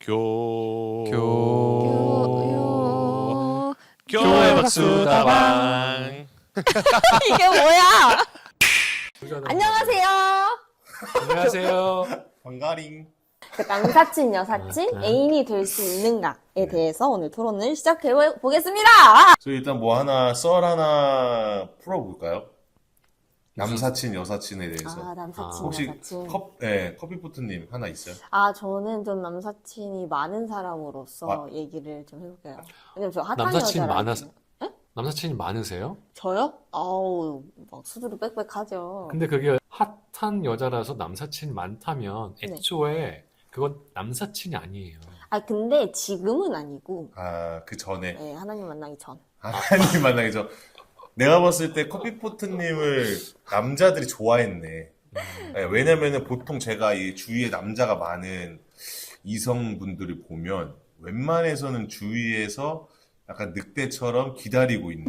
교회 박수다방. 이게 뭐야? 안녕하세요. 안녕하세요. 반가링. 그 남사친, 여사친, 애인이 될 수 있는가에 대해서 오늘 토론을 시작해 보겠습니다. 저희 일단 뭐 썰 하나 풀어볼까요? 남사친, 여사친에 대해서. 남사친, 혹시 여사친. 커피포트님 하나 있어요? 저는 좀 남사친이 많은 사람으로서 얘기를 좀 해볼게요. 왜냐면 저 핫한 남사친 여자라. 많아서 남사친이 많으세요? 저요? 아우, 막 수두룩 빽빽하죠. 근데 그게 핫한 여자라서 남사친 많다면 네. 애초에 그건 남사친이 아니에요. 근데 지금은 아니고, 그 전에. 네, 하나님 만나기 전. 하나님 만나기 전. 내가 봤을 때 커피포트님을 남자들이 좋아했네. 네, 왜냐면은 보통 제가 이 주위에 남자가 많은 이성분들을 보면 웬만해서는 주위에서 약간 늑대처럼 기다리고 있는.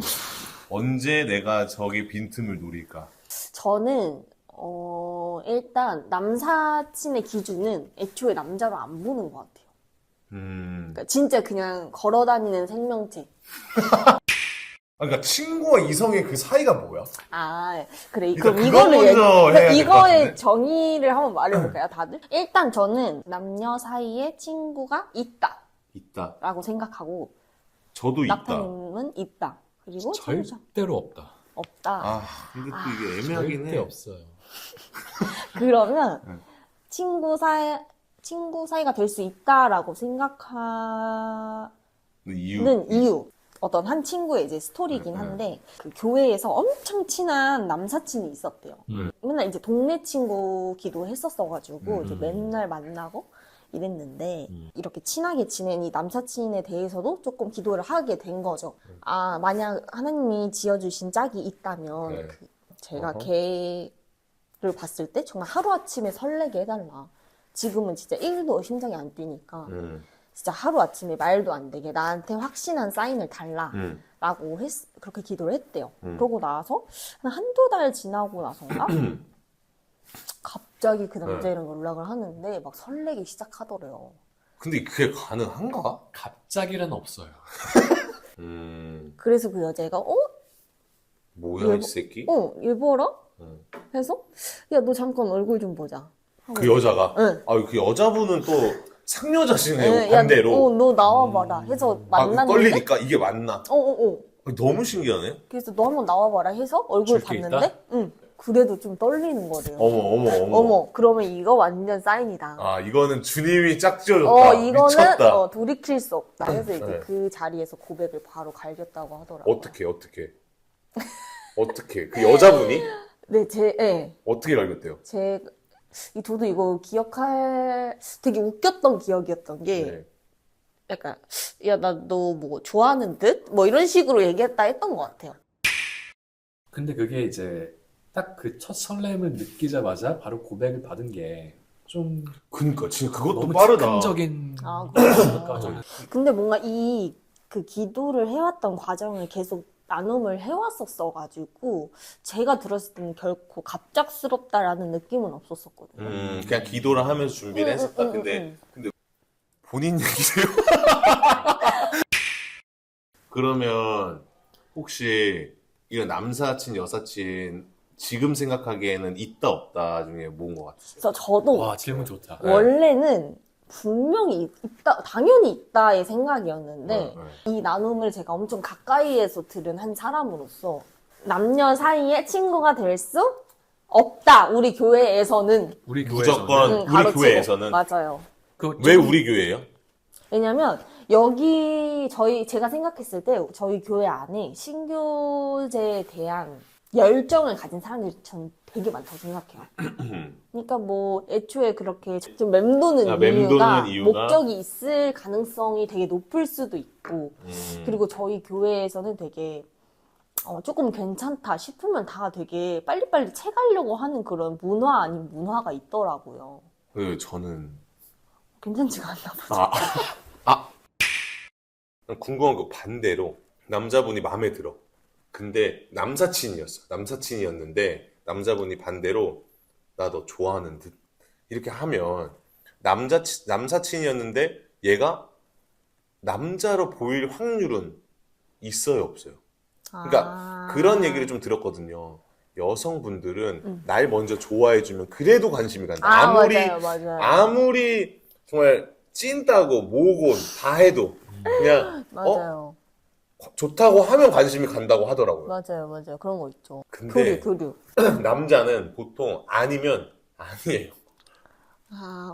언제 내가 저기 빈틈을 노릴까? 저는 일단 남사친의 기준은 애초에 남자로 안 보는 것 같아요. 그러니까 진짜 그냥 걸어다니는 생명체. 그러니까 친구와 이성의 그 사이가 뭐야? 그래. 그러니까 그럼 그거 먼저 해야 될것 이거의 같은데? 정의를 한번 말해볼까요, 다들? 일단 저는 남녀 사이에 친구가 있다. 있다라고 생각하고, 저도 있다. 낙타님은 있다. 그리고 절대로 없다. 없다. 근데 또 이게 애매하긴 절대 해. 없어요. 그러면 네. 친구 사이가 될 수 있다라고 생각하는 이유. 어떤 한 친구의 이제 스토리이긴 한데, 그 교회에서 엄청 친한 남사친이 있었대요. 맨날 이제 동네 친구기도 했었어가지고, 이제 맨날 만나고 이랬는데, 이렇게 친하게 지낸 이 남사친에 대해서도 조금 기도를 하게 된 거죠. 만약 하나님이 지어주신 짝이 있다면, 네. 제가 걔를 봤을 때 정말 하루아침에 설레게 해달라. 지금은 진짜 1도 심장이 안 뛰니까. 진짜 하루아침에 말도 안 되게 나한테 확신한 사인을 달라라고 그렇게 기도를 했대요. 그러고 나서 한두 달 지나고 나서인가 갑자기 그 남자애랑 연락을 하는데 막 설레기 시작하더래요. 근데 그게 가능한가? 갑자기는 없어요. 그래서 그 여자애가 뭐야 이 새끼? 얘 봐라? 해서 야 너 잠깐 얼굴 좀 보자. 그 여자가? 응. 그 여자분은 또 상여자시네요. 야, 반대로. 너 나와봐라 해서 만났는데 떨리니까 이게 맞나? 너무 신기하네. 그래서 너 한번 나와봐라 해서 얼굴 줄게 봤는데 그래도 좀 떨리는 거래요. 어머. 그러면 이거 완전 사인이다. 이거는 주님이 짝지어줬다. 미쳤다. 이거는 돌이킬 수 없다. 그래서 이제 네. 그 자리에서 고백을 바로 갈겼다고 하더라고요. 어떻게? 그 여자분이? 네, 어떻게 갈겼대요? 저도 이거 되게 웃겼던 기억이었던 게, 네. 약간, 야, 나 너 뭐 좋아하는 듯? 뭐 이런 식으로 얘기했다 했던 것 같아요. 근데 그게 이제 딱 그 첫 설렘을 느끼자마자 바로 고백을 받은 게 좀 그니까 진짜 그것도 너무 빠르다. 즉흥적인 그렇구나. 저는. 근데 뭔가 그 기도를 해왔던 과정을 계속 나눔을 해왔었어가지고, 제가 들었을 때는 결코 갑작스럽다라는 느낌은 없었었거든요. 그냥 기도를 하면서 준비를 했었다. 근데 본인 얘기세요? 그러면 혹시 이런 남사친, 여사친 지금 생각하기에는 있다 없다 중에 뭔 것 같으세요? 그래서 저도 와, 질문 좋다. 원래는 분명히 당연히 있다의 생각이었는데, 이 나눔을 제가 엄청 가까이에서 들은 한 사람으로서, 남녀 사이에 친구가 될 수 없다. 우리 교회에서는. 우리 교회에서는 무조건 우리 가로치고. 교회에서는. 맞아요. 왜 우리 교회예요? 왜냐면 제가 생각했을 때 저희 교회 안에 신교제에 대한 열정을 가진 사람들이 전 되게 많다고 생각해요. 그러니까 뭐 애초에 그렇게 좀 맴도는 이유가 목적이 있을 가능성이 되게 높을 수도 있고, 그리고 저희 교회에서는 되게 조금 괜찮다 싶으면 다 되게 빨리빨리 채가려고 하는 그런 문화 아닌 문화가 있더라고요. 저는 괜찮지가 않나 보죠. 궁금한 거 반대로 남자분이 마음에 들어. 근데 남사친이었는데 남자분이 반대로 나 너 좋아하는 듯 이렇게 하면 남사친이었는데 얘가 남자로 보일 확률은 있어요, 없어요? 그러니까 그런 얘기를 좀 들었거든요. 여성분들은 날 먼저 좋아해주면 그래도 관심이 간다. 맞아요. 아무리 정말 찐따고 뭐고 다 해도 그냥 맞아요. 좋다고 하면 관심이 간다고 하더라고요. 맞아요. 그런 거 있죠. 근데 교류. 남자는 보통 아니면 아니에요.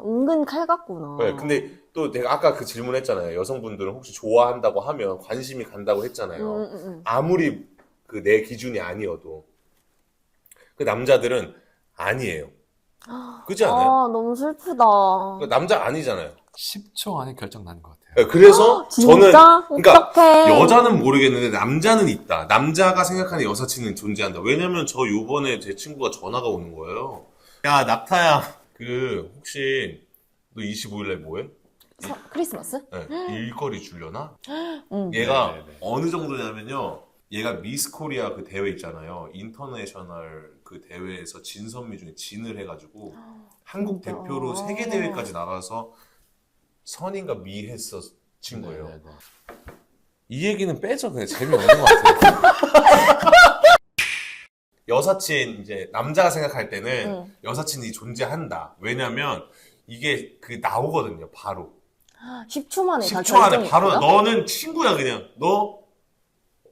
은근 칼 같구나. 네, 근데 또 내가 아까 그 질문했잖아요. 여성분들은 혹시 좋아한다고 하면 관심이 간다고 했잖아요. 아무리 그 내 기준이 아니어도 그 남자들은 아니에요. 그렇지 않아요? 너무 슬프다. 그 남자 아니잖아요. 10초 안에 결정 나는 것 같아요. 네, 그래서 저는 진짜? 그러니까 어떡해. 여자는 모르겠는데 남자는 있다. 남자가 생각하는 여사친은 존재한다. 왜냐면 저 요번에 제 친구가 전화가 오는 거예요. 야, 낙타야. 혹시 너 25일날 뭐해? 크리스마스? 네, 일거리 주려나? 응. 얘가 네네네. 어느 정도냐면요. 얘가 미스 코리아 그 대회 있잖아요. 인터내셔널 그 대회에서 진선미 중에 진을 해가지고 한국 진짜? 대표로 세계 대회까지 나가서 선인가 미 했어 친구예요. 네네네. 이 얘기는 빼죠. 그냥 재미없는 것 같아요. 여사친 이제 남자가 생각할 때는 여사친이 존재한다. 왜냐면 이게 그 나오거든요. 바로 10초 만에 다 10초 안에 결정이 바로 있어요? 너는 친구야 그냥 너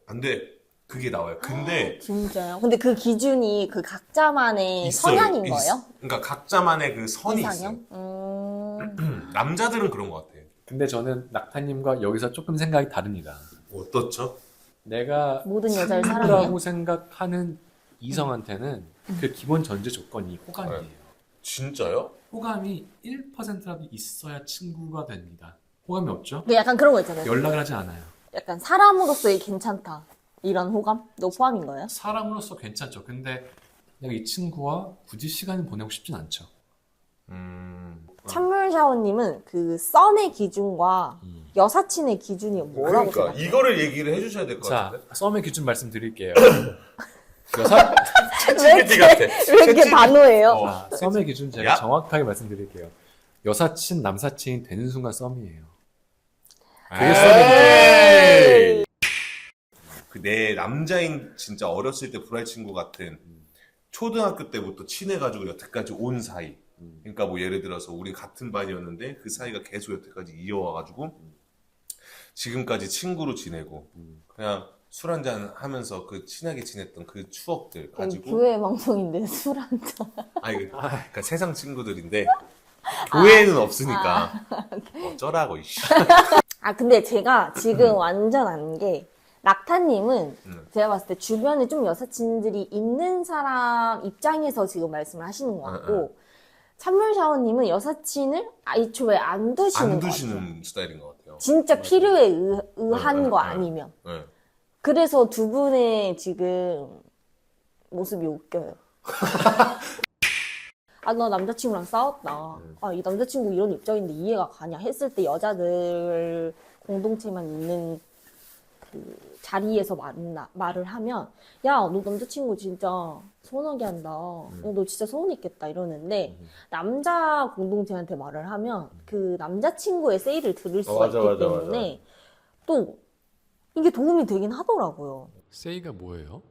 안 돼. 그게 나와요. 근데 진짜요? 근데 그 기준이 그 각자만의 있어요. 성향인 거예요? 그러니까 각자만의 그 선이 있어요. 이상형? 남자들은 그런 것 같아요. 근데 저는 낙타님과 여기서 조금 생각이 다릅니다. 어떻죠? 내가 모든 여자를 친구라고 사랑해요? 생각하는 이성한테는 그 기본 전제 조건이 호감이에요. 진짜요? 호감이 1%라도 있어야 친구가 됩니다. 호감이 없죠? 그 약간 그런 거 있잖아요. 연락을 하지 않아요. 약간 사람으로서의 괜찮다. 이런 호감? 너 포함인 거예요? 사람으로서 괜찮죠. 근데 내가 이 친구와 굳이 시간을 보내고 싶진 않죠. 찬물샤워님은 그 썸의 기준과 여사친의 기준이 뭐라고 그러니까 생각해요? 이거를 얘기를 해주셔야 될 것 자, 같은데. 썸의 기준 말씀드릴게요. 왜 챗GPT 같아. 왜 이렇게 단호해요? 자, 썸의 기준 제가 야. 정확하게 말씀드릴게요. 여사친, 남사친이 되는 순간 썸이에요. 그게 에이! 그 내 남자인 진짜 어렸을 때 불알 친구 같은 초등학교 때부터 친해가지고 여태까지 온 사이. 그러니까 뭐 예를 들어서 우리 같은 반이었는데 그 사이가 계속 여태까지 이어와가지고 지금까지 친구로 지내고 그냥 술 한잔 하면서 그 친하게 지냈던 그 추억들 가지고 교회 방송인데 술 한잔. 그러니까 세상 친구들인데 교회에는 없으니까 어쩌라고 이씨. 근데 제가 지금 완전 안 게, 낙타님은 제가 봤을 때 주변에 좀 여사친들이 있는 사람 입장에서 지금 말씀을 하시는 것 같고, 찬물샤워님은 여사친을 애초에 안 두시는 안 것 같아요. 두시는 스타일인 것 같아요. 진짜 필요에 의한 거 네. 아니면. 네. 그래서 두 분의 지금 모습이 웃겨요. 너 남자친구랑 싸웠다. 이 남자친구 이런 입장인데 이해가 가냐 했을 때 여자들 공동체만 있는 그 자리에서 말을 하면, 야, 너 남자친구 진짜 서운하게 한다. 너 진짜 서운했겠다. 이러는데, 남자 공동체한테 말을 하면 그 남자친구의 세이를 들을 수가 있기 때문에 또 이게 도움이 되긴 하더라고요. 세이가 뭐예요?